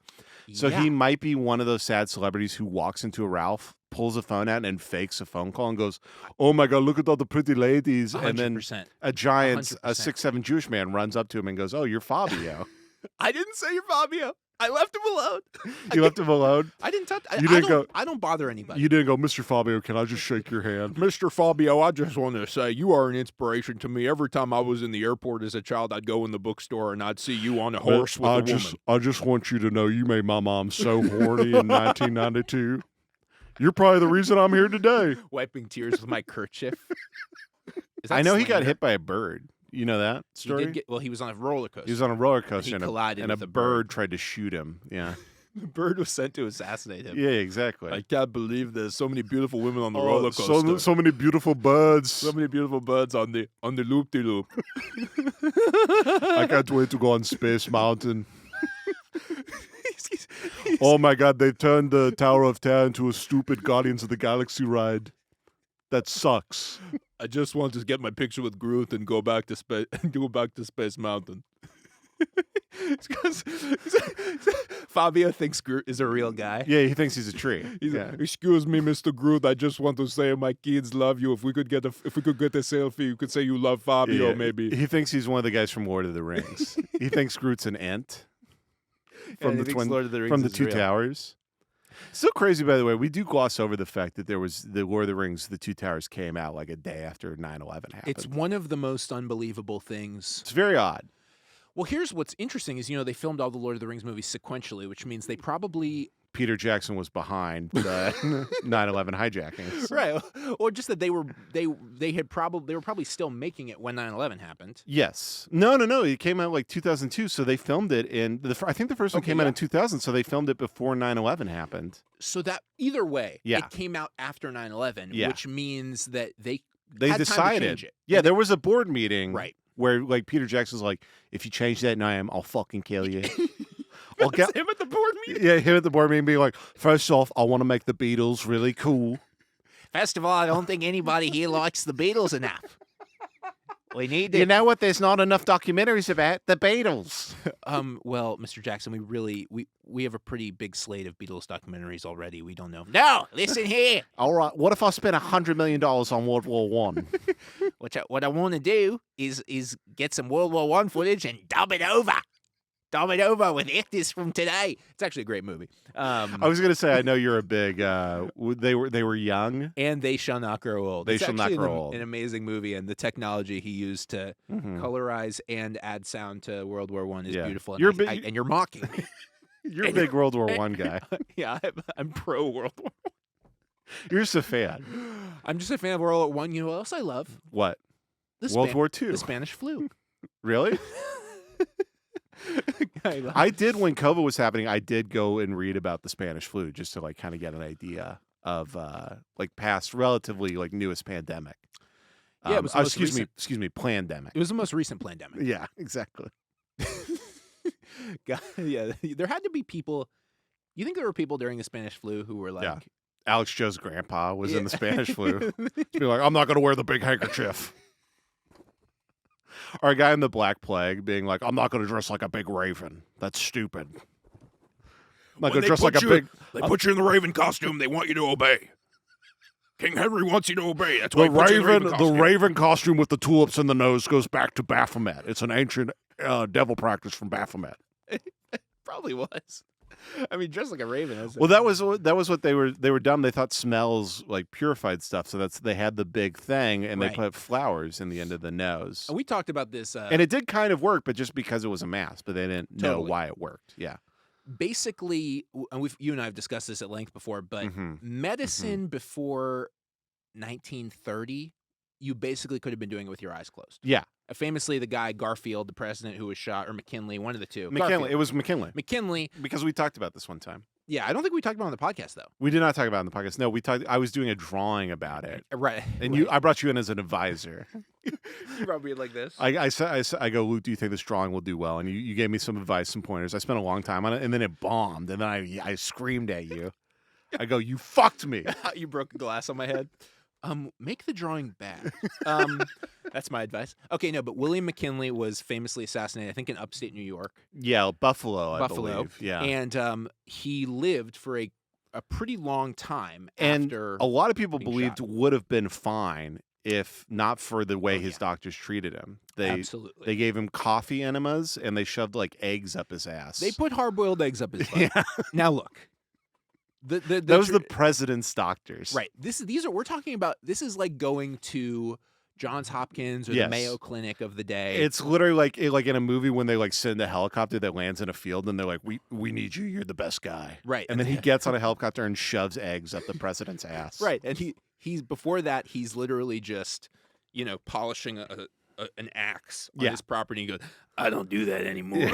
So he might be one of those sad celebrities who walks into a Ralph, pulls a phone out and fakes a phone call and goes, "Oh my God, look at all the pretty ladies." 100%. And then a giant, 100%. a 6'7" Jewish man runs up to him and goes, "Oh, you're Fabio." I didn't say you're Fabio. I left him alone. You left him alone? I didn't touch. I don't bother anybody. You didn't go, "Mr. Fabio, can I just shake your hand?" Mr. Fabio, I just want to say you are an inspiration to me. Every time I was in the airport as a child, I'd go in the bookstore and I'd see you on a horse with a woman. I just want you to know you made my mom so horny in 1992. You're probably the reason I'm here today. Wiping tears with my kerchief. I know he got hit by a bird. You know that story? He was on a roller coaster. He was on a roller coaster and collided with a bird tried to shoot him. Yeah. The bird was sent to assassinate him. Yeah, exactly. I can't believe there's so many beautiful women on the roller coaster. So many beautiful birds. So many beautiful birds on the loop-de-loop. I can't wait to go on Space Mountain. Oh my God, they turned the Tower of Terror into a stupid Guardians of the Galaxy ride. That sucks. I just want to get my picture with Groot and go back to Space Mountain. Fabio thinks Groot is a real guy. Yeah, he thinks he's a tree. Excuse me, Mr. Groot. I just want to say my kids love you. If we could get a selfie, you could say you love Fabio. Maybe he thinks he's one of the guys from Lord of the Rings. He thinks Groot's an ant from the Two Towers. Still crazy, by the way. We do gloss over the fact that there was the Lord of the Rings, the Two Towers came out like a day after 9/11 happened. It's one of the most unbelievable things. It's very odd. Well, here's what's interesting is, they filmed all the Lord of the Rings movies sequentially, which means they probably... Peter Jackson was behind the 9/11 hijackings. Right. Or just that they were probably still making it when 9/11 happened. Yes. No. It came out like 2002, so they filmed it I think the first one came out in 2000, so they filmed it before 9/11 happened. So that either way, it came out after 9/11, which means that they had decided time to change it. Yeah, there was a board meeting where like Peter Jackson's like, "If you change that name, I'll fucking kill you." Him at the board meeting? Yeah, him at the board meeting being like, "First off, I want to make the Beatles really cool. First of all, I don't think anybody here likes the Beatles enough. We need to... You know what? There's not enough documentaries about the Beatles." Well, Mr. Jackson, we have a pretty big slate of Beatles documentaries already. We don't know. No, listen here. All right. What if I spent $100 million on World War I? What I want to do is get some World War I footage and dub it over. Dub it over with actors from today. It's actually a great movie. I was going to say, I know you're a big. They were young, and They Shall Not Grow Old. They Shall Not Grow Old. An amazing movie, and the technology he used to colorize and add sound to World War I is beautiful. And and you're mocking me. You're a big World War I guy. Yeah, I'm pro World War I. You're just a fan. I'm just a fan of World War I. You know what else I love? What? World War II. The Spanish flu. Really? I did, when COVID was happening, I did go and read about the Spanish flu just to like kind of get an idea of like past relatively like newest pandemic. Yeah, it was excuse me, pandemic. It was the most recent pandemic. Yeah, exactly. Yeah, there had to be people. You think there were people during the Spanish flu who were like, Yeah. Alex Joe's grandpa was in the Spanish flu. Be like, I'm not going to wear the big handkerchief. Or a guy in the Black Plague being like, I'm not going to dress like a big raven. That's stupid. I'm not going to dress like a big. They put you in the raven costume. They want you to obey. King Henry wants you to obey. That's why the raven costume with the tulips in the nose goes back to Baphomet. It's an ancient devil practice from Baphomet. It probably was. I mean, dressed like a raven. Well, that was what they were dumb. They thought smells like purified stuff, so they had the big thing, and they put flowers in the end of the nose. We talked about this, and it did kind of work, but just because it was a mask, but they didn't know why it worked. Yeah. Basically, and you and I have discussed this at length before, but medicine before 1930, you basically could have been doing it with your eyes closed. Yeah. Famously, the guy Garfield, the president who was shot, or McKinley, one of the two. McKinley. It was McKinley. McKinley. Because we talked about this one time. Yeah, I don't think we talked about it on the podcast, though. We did not talk about it on the podcast. No, we talked. I was doing a drawing about it. Right. And I brought you in as an advisor. You brought me like this. I go, Luke, do you think this drawing will do well? And you gave me some advice, some pointers. I spent a long time on it, and then it bombed. And then I screamed at you. I go, you fucked me. You broke a glass on my head. Make the drawing back. That's my advice. Okay, no, but William McKinley was famously assassinated, I think, in upstate New York. Yeah, Buffalo, I believe. Yeah. And he lived for a pretty long time and after a lot of people being believed shot. would have been fine if not for the way his doctors treated him. Absolutely. They gave him coffee enemas, and they shoved, like, eggs up his ass. They put hard-boiled eggs up his butt. Yeah. Now, look. Those are the president's doctors. Right. We're talking about, this is like going to Johns Hopkins or the Mayo Clinic of the day. It's literally like in a movie when they like send a helicopter that lands in a field and they're like, we need you. You're the best guy. Right. And then he gets on a helicopter and shoves eggs up the president's ass. Right. And he's before that, he's literally just, polishing an axe on his property. And he goes, I don't do that anymore.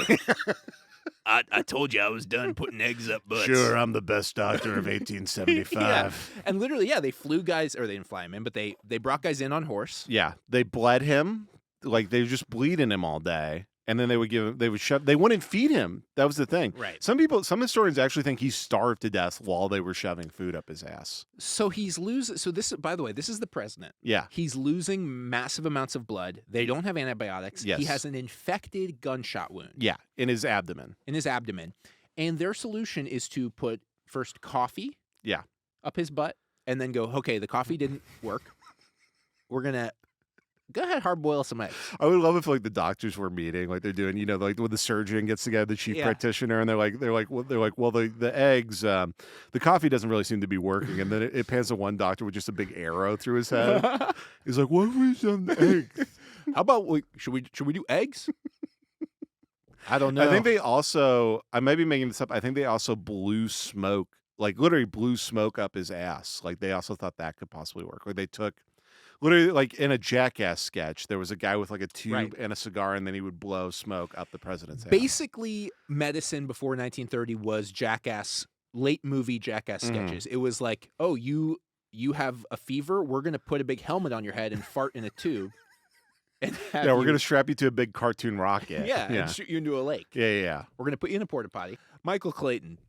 I told you I was done putting eggs up butts. Sure, I'm the best doctor of 1875. And literally, they flew guys, or they didn't fly him in, but they brought guys in on horse. Yeah, they bled him, like they were just bleeding him all day, and then they wouldn't feed him. That was the thing. Right. Some historians actually think he starved to death while they were shoving food up his ass. So he's losing. So this, by the way, this is the president. Yeah. He's losing massive amounts of blood. They don't have antibiotics. Yes. He has an infected gunshot wound. Yeah, in his abdomen. And their solution is to put first coffee up his butt and then go, okay, the coffee didn't work. We're going to go ahead, hard boil some eggs. I would love if like the doctors were meeting, like they're doing, like when the surgeon gets together, the chief practitioner, and they're like, well, the eggs, the coffee doesn't really seem to be working, and then it pans to one doctor with just a big arrow through his head. He's like, what have we done to eggs? How about should we do eggs? I don't know. I think they also, I might be making this up. I think they also blew smoke, like literally blew smoke up his ass. Like they also thought that could possibly work. Like they took. Literally, like in a Jackass sketch, there was a guy with like a tube and a cigar, and then he would blow smoke up the president's ass. Basically, medicine before 1930 was Jackass, late movie Jackass sketches. It was like, oh, you have a fever? We're going to put a big helmet on your head and fart in a tube. And we're going to strap you to a big cartoon rocket. And shoot you into a lake. Yeah. We're going to put you in a porta potty. Michael Clayton,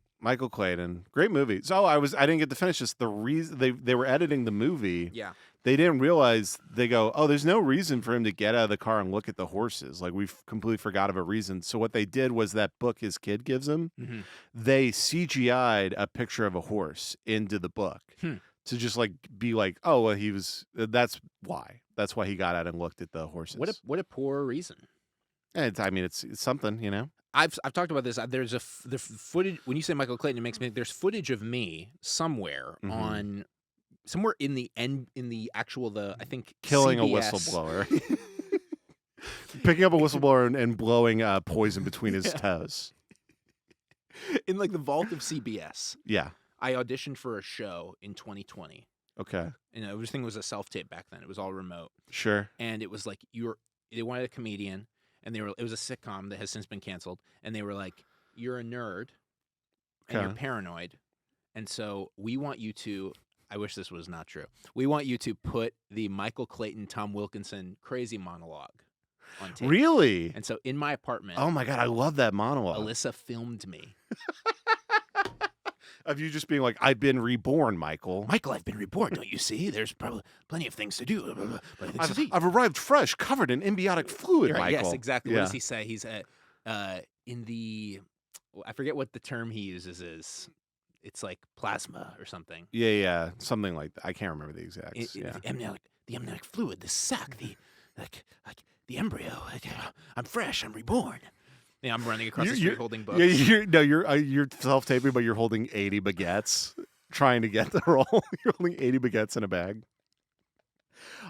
great movie. So I didn't get to finish this. The reason they were editing the movie. Yeah. They didn't realize, they go, oh, there's no reason for him to get out of the car and look at the horses. Like, we've completely forgot of a reason. So what they did was that book his kid gives him, they CGI'd a picture of a horse into the book to just, like, be like, oh, well, that's why. That's why he got out and looked at the horses. What a poor reason. And it's something, I've talked about this. There's the footage, when you say Michael Clayton, it makes me think there's footage of me somewhere on... Somewhere in the actual, I think, killing CBS. A whistleblower. Picking up a whistleblower and blowing poison between his toes. In like the vault of CBS. Yeah. I auditioned for a show in 2020. Okay. And everything was a self-tape back then. It was all remote. Sure. And it was like, they wanted a comedian, and it was a sitcom that has since been canceled. And they were like, you're a nerd, and you're paranoid. And so we want you to... I wish this was not true. We want you to put the Michael Clayton, Tom Wilkinson crazy monologue on tape. Really? And so in my apartment, Oh my God, I love that monologue. Alyssa filmed me. Of you just being like, I've been reborn, Michael. Michael, I've been reborn, don't you see? There's probably plenty of things to do. I've arrived fresh, covered in embiotic fluid, Right, Michael. yes, exactly. Yeah. What does he say? He's in the, I forget what the term he uses is. It's like plasma or something. Yeah, something like that. I can't remember the exacts. The amniotic fluid, the sac, the embryo. I'm fresh. I'm reborn. Yeah, I'm running across the street holding books. Yeah, you're self-taping, but you're holding 80 baguettes, trying to get the role. You're holding 80 baguettes in a bag.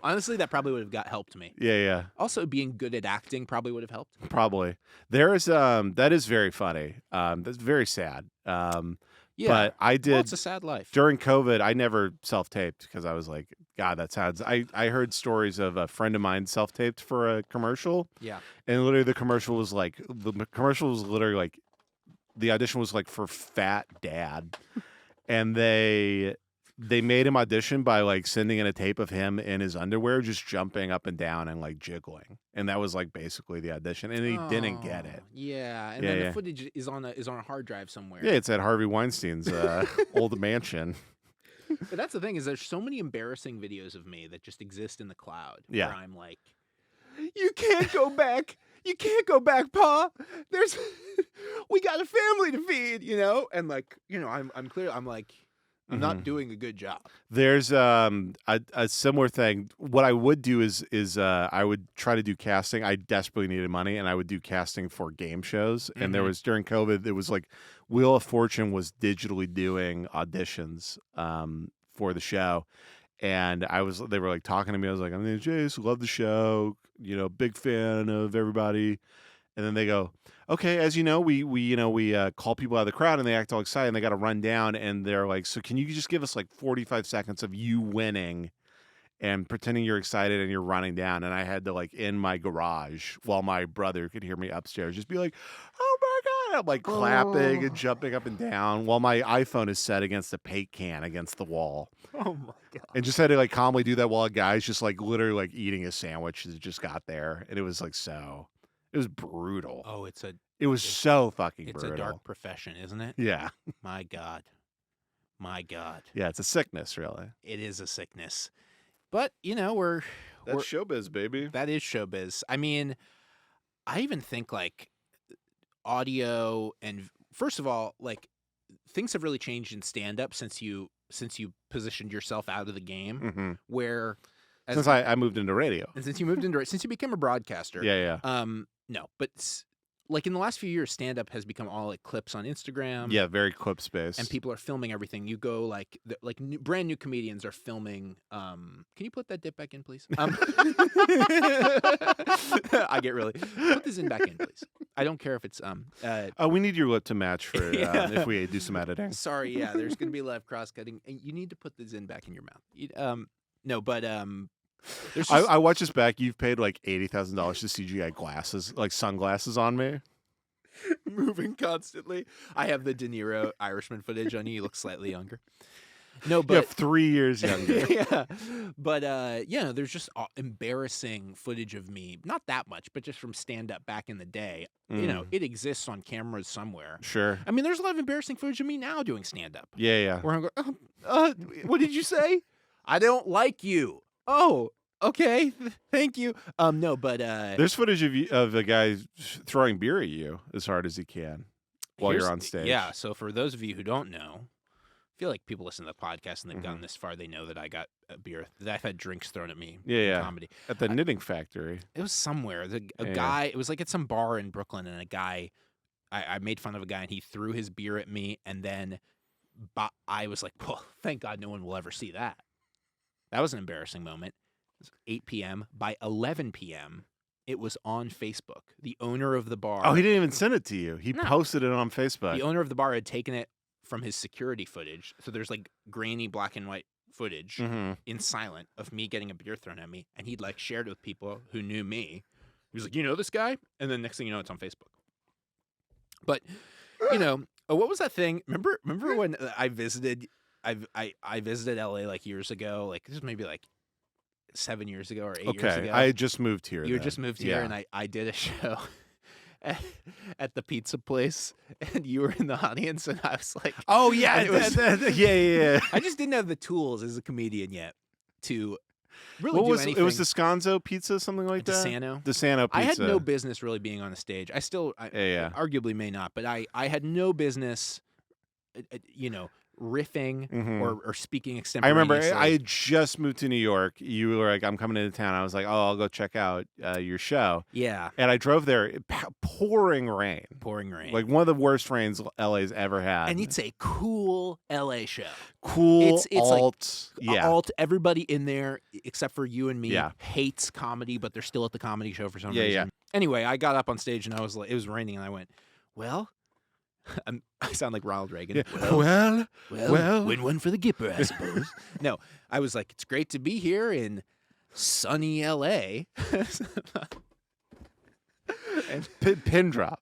Honestly, that probably would have helped me. Yeah. Also, being good at acting probably would have helped. Probably. There is that is very funny. That's very sad. Yeah, but I did. Well, it's a sad life. During COVID, I never self-taped because I was like, God, that sounds. I heard stories of a friend of mine self-taped for a commercial. Yeah. And literally, the commercial was like the audition was like for fat dad, and they made him audition by like sending in a tape of him in his underwear just jumping up and down and like jiggling, and that was like basically the audition, and he didn't get it. Yeah, and then the footage is on a hard drive somewhere. Yeah, it's at Harvey Weinstein's old mansion. But that's the thing, is there's so many embarrassing videos of me that just exist in the cloud. Yeah. Where I'm like, you can't go back. You can't go back, Pa. We got a family to feed, And like, I'm clear. I'm like, I'm not doing a good job. There's a similar thing. What I would do is I would try to do casting. I desperately needed money, and I would do casting for game shows. Mm-hmm. And there was, during COVID, it was like Wheel of Fortune was digitally doing auditions for the show. And they were like talking to me. I was like, I'm Jace, love the show, big fan of everybody. And then they go, okay, as you know, we call people out of the crowd and they act all excited and they got to run down, and they're like, so can you just give us like 45 seconds of you winning and pretending you're excited and you're running down? And I had to, like, in my garage while my brother could hear me upstairs, just be like, oh my God. I'm like clapping and jumping up and down while my iPhone is set against a paint can against the wall. Oh my God. And just had to like calmly do that while a guy's just like literally like eating a sandwich that just got there. And it was like it was brutal. Oh, it was so fucking brutal. It's a dark profession, isn't it? Yeah. My God. Yeah, it's a sickness, really. It is a sickness. But, That's showbiz, baby. That is showbiz. I mean, I even think like audio and, first of all, like, things have really changed in stand-up since you positioned yourself out of the game. Mm-hmm. Where since I moved into radio, and since you became a broadcaster. Yeah. No, but like in the last few years, stand-up has become all like clips on Instagram. Yeah, very clip space, and people are filming everything. You go brand new comedians are filming. Can you put that dip back in, please? I get really put this in back in, please. I don't care if it's we need your lip to match for if we do some editing. Sorry, yeah, there's gonna be a lot of cross cutting, and you need to put this in back in your mouth. No, but I watch this back. You've paid like $80,000 to CGI glasses, like sunglasses, on me. Moving constantly. I have the De Niro Irishman footage on you. You look slightly younger. No, but you have 3 years younger. Yeah, but there's just embarrassing footage of me. Not that much, but just from stand up back in the day. It exists on cameras somewhere. Sure. I mean, there's a lot of embarrassing footage of me now doing stand up. Yeah. Where I'm going, what did you say? I don't like you. Oh, okay. Thank you. No, but there's footage of a guy throwing beer at you as hard as he can while you're on stage. Yeah. So for those of you who don't know, I feel like people listen to the podcast and they've gotten this far. They know that I got a beer, that I've had drinks thrown at me. Yeah. Comedy at the knitting factory. It was somewhere. A guy. It was like at some bar in Brooklyn, and a guy. I made fun of a guy, and he threw his beer at me, and then I was like, "Well, thank God no one will ever see that." That was an embarrassing moment. It was 8 p.m. By 11 p.m., it was on Facebook. The owner of the bar. Oh, he didn't even send it to you. He posted it on Facebook. The owner of the bar had taken it from his security footage. So there's like grainy black and white footage in silent of me getting a beer thrown at me. And he'd like shared it with people who knew me. He was like, you know this guy? And then next thing you know, it's on Facebook. But, what was that thing? Remember when I visited... I visited LA like years ago. Like this was maybe like 7 years ago or 8 years ago. Okay, I had just moved here. You had just moved here, Yeah. and I did a show at the pizza place, and you were in the audience, and I was like, Oh yeah, and it was- yeah. I just didn't have the tools as a comedian yet to really What do was anything. it? Was Descanso Pizza, something like that? Desano. Desano Pizza. I had no business really being on a stage. I still, Yeah. arguably may not, but I had no business, riffing Mhm. or speaking I extemporaneously. remember I had just moved to New York. You were like, "I'm coming into town." I was like, "Oh, I'll go check out your show." Yeah, And I drove there, pouring rain, pouring rain. like one of the worst rains LA's ever had. and it's a cool LA show. cool it's like alt. Yeah, Alt, everybody in there except for you and me Yeah. hates comedy, but they're still at the comedy show for some Yeah, reason. yeah. Anyway, I got up on stage and I was like, it was raining, and I went, well, I sound like Ronald Reagan. Yeah. Well. win one for the Gipper, I suppose. No, I was like, it's great to be here in sunny LA. And Pin drop.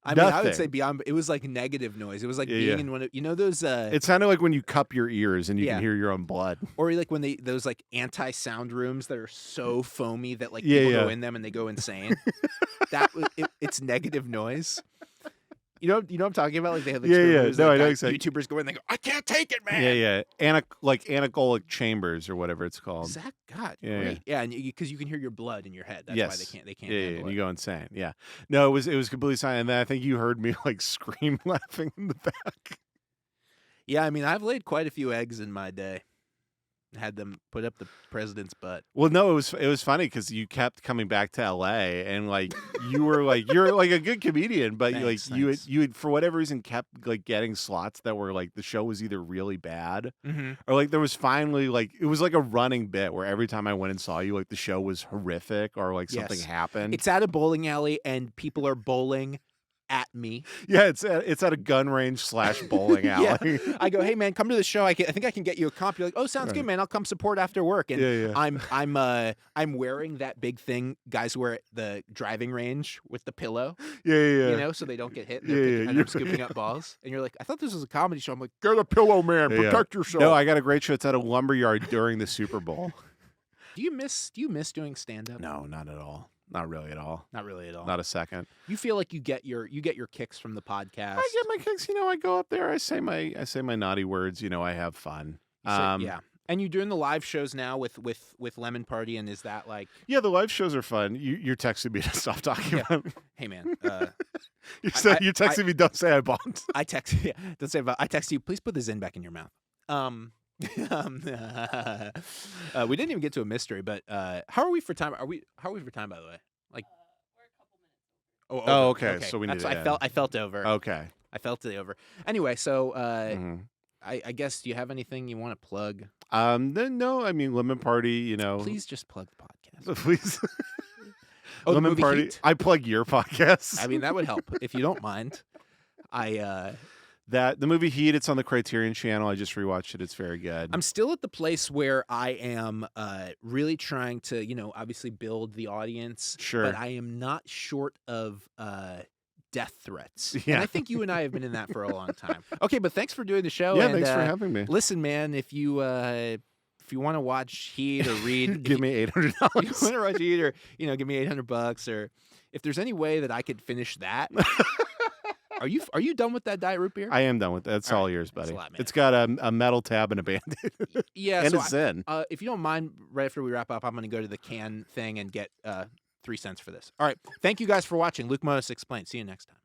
I mean, I would Nothing. say beyond. It was like negative noise. It was like Yeah, being yeah. in one of those. It sounded like when you cup your ears and you Yeah. can hear your own blood. Or like when those like anti-sound rooms that are so foamy that like Yeah, people go yeah. in them and they go insane. It's negative noise. You know what I'm talking about? Like they have like Yeah, yeah. rooms No, that I know guy- exactly. YouTubers go in and they go, I can't take it, man. Yeah, yeah. Anechoic chambers or whatever it's called. Is that God? Yeah, Great. Yeah, and because you can hear your blood in your head. That's yes. why they can't Yeah, handle and it. you go insane. Yeah. No, it was completely silent. And then I think you heard me like scream laughing in the back. Yeah, I mean, I've laid quite a few eggs in my day. Had them put up the president's butt. Well, no, it was funny because you kept coming back to LA and like you're like a good comedian, but Thanks, you thanks. had for whatever reason kept like getting slots that were like the show was either really bad Mm-hmm. or like there was finally like it was like a running bit where every time I went and saw you, like the show was horrific or like something Yes. happened. It's at a bowling alley and people are bowling at me. Yeah, it's at a gun range / bowling alley. I go, hey man, come to the show. I think I can get you a comp. You're like, oh, sounds good, man. I'll come support after work. And Yeah, yeah. I'm wearing that big thing guys wear at the driving range with the pillow, Yeah. you know, so they don't get hit. And they're, Yeah, picking, yeah, and you're- they're scooping up balls. And you're like, I thought this was a comedy show. I'm like, Get a pillow, man. Yeah. Protect yourself. No, I got a great show. It's at a lumberyard during the Super Bowl. do you miss doing stand up? No, not at all. Not really at all. Not really at all. Not a second. You feel like you get your kicks from the podcast. I get my kicks. I go up there. I say my naughty words. I have fun. You say- yeah. And you're doing the live shows now with Lemon Party, and is that like, Yeah, the live shows are fun. You're texting me to stop talking Yeah. about. It. hey man, You're texting me. Don't say I bombed. I text yeah, don't say about I text you, please put the Zin back in your mouth. We didn't even get to a mystery, but how are we for time? How are we for time, by the way? Like We're a couple minutes. oh, okay, so we need That's to what end. I felt over. Okay. I felt it over. Anyway, so Mhm. I guess, do you have anything you want to plug? Then no. I mean, Lemon Party. Please just plug the podcast. Please. Oh, the Lemon movie Party. Heat? I plug your podcast. I mean, that would help if you don't mind. the movie Heat. It's on the Criterion Channel. I just rewatched it. It's very good. I'm still at the place where I am really trying to, obviously build the audience. Sure. But I am not short of death threats. Yeah. And I think you and I have been in that for a long time. Okay, but thanks for doing the show. yeah. and, Thanks for having me. Listen, man, if you want to watch Heat or read, Give me $800. if you want to watch Heat or give me $800, or if there's any way that I could finish that. Are you done with that Diet Root beer? I am done with that. It's All all right. yours, Thanks buddy. a lot, man. It's got a metal tab and a band-aid. Yeah, and so a Zen. if you don't mind, right after we wrap up, I'm going to go to the can thing and get 3 cents for this. All right. Thank you guys for watching. Luke Mones Explained. See you next time.